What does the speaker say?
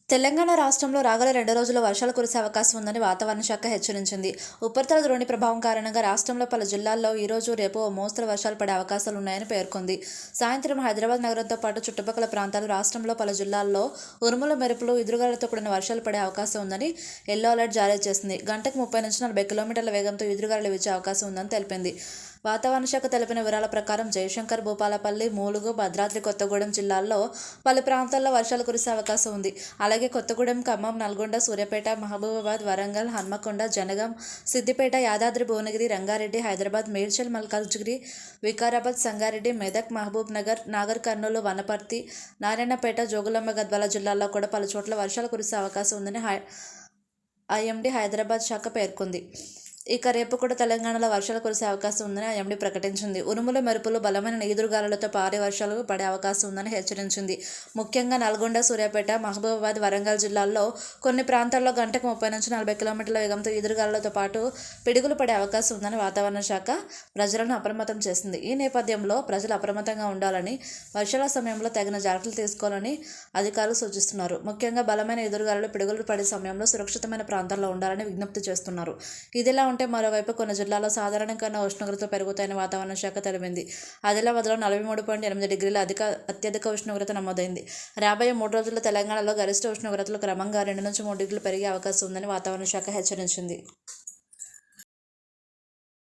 తెలంగాణ రాష్ట్రంలో రాగల 2 రోజుల్లో వర్షాలు కురిసే అవకాశం ఉందని వాతావరణ శాఖ హెచ్చరించింది. ఉపరితల ద్రోణి ప్రభావం కారణంగా రాష్ట్రంలో పలు జిల్లాల్లో ఈరోజు, రేపు ఓ మోస్తరు వర్షాలు పడే అవకాశాలున్నాయని పేర్కొంది. సాయంత్రం హైదరాబాద్ నగరంతో పాటు చుట్టుపక్కల ప్రాంతాలు, రాష్ట్రంలో పలు జిల్లాల్లో ఉరుములు, మెరుపులు, ఈదురుగాలులతో కూడిన వర్షాలు పడే అవకాశం ఉందని ఎల్లో అలర్ట్ జారీ చేసింది. గంటకు 30 నుంచి 40 కిలోమీటర్ల వేగంతో ఈదురుగాలులు వీచే అవకాశం ఉందని తెలిపింది. వాతావరణ శాఖ తెలిపిన వివరాల ప్రకారం జయశంకర్, భూపాలపల్లి, ములుగు, భద్రాద్రి కొత్తగూడెం జిల్లాల్లో పలు ప్రాంతాల్లో వర్షాలు కురిసే అవకాశం ఉంది. అలాగే కొత్తగూడెం, ఖమ్మం, నల్గొండ, సూర్యాపేట, మహబూబాబాద్, వరంగల్, హన్మకొండ, జనగాం, సిద్దిపేట, యాదాద్రి భువనగిరి, రంగారెడ్డి, హైదరాబాద్, మేడ్చల్, మల్కాజ్గిరి, వికారాబాద్, సంగారెడ్డి, మెదక్, మహబూబ్ నగర్, నాగర్ కర్నూలు, వనపర్తి, నారాయణపేట, జోగులాంబ, గద్వాల జిల్లాల్లో కూడా పలు చోట్ల వర్షాలు కురిసే అవకాశం ఉందని ఐఎండీ హైదరాబాద్ శాఖ పేర్కొంది. ఇక రేపు కూడా తెలంగాణలో వర్షాలు కురిసే అవకాశం ఉందని ఐఎండీ ప్రకటించింది. ఉరుములు, మెరుపులు, బలమైన ఈదురుగాలులతో భారీ వర్షాలు పడే అవకాశం ఉందని హెచ్చరించింది. ముఖ్యంగా నల్గొండ, సూర్యాపేట, మహబూబాబాద్, వరంగల్ జిల్లాల్లో కొన్ని ప్రాంతాల్లో గంటకు 30 నుంచి 40 కిలోమీటర్ల వేగంతో ఈదురుగాలులతో పాటు పిడుగులు పడే అవకాశం ఉందని వాతావరణ శాఖ ప్రజలను అప్రమత్తం చేసింది. ఈ నేపథ్యంలో ప్రజలు అప్రమత్తంగా ఉండాలని, వర్షాల సమయంలో తగిన జాగ్రత్తలు తీసుకోవాలని అధికారులు సూచిస్తున్నారు. ముఖ్యంగా బలమైన ఈదురుగాలులు, పిడుగులు పడే సమయంలో సురక్షితమైన ప్రాంతాల్లో ఉండాలని విజ్ఞప్తి చేస్తున్నారు. ఇదిలా ఉంటే మరోవైపు కొన్ని జిల్లాల్లో సాధారణం కన్నా ఉష్ణోగ్రతలు పెరుగుతాయని వాతావరణ శాఖ తెలిపింది. ఆదిలాబాద్లో 43.8 డిగ్రీల అత్యధిక ఉష్ణోగ్రత నమోదైంది. రాబోయే 3 రోజుల్లో తెలంగాణలో గరిష్ట ఉష్ణోగ్రతలు క్రమంగా 2 నుంచి 3 డిగ్రీలు పెరిగే అవకాశం ఉందని వాతావరణ శాఖ హెచ్చరించింది.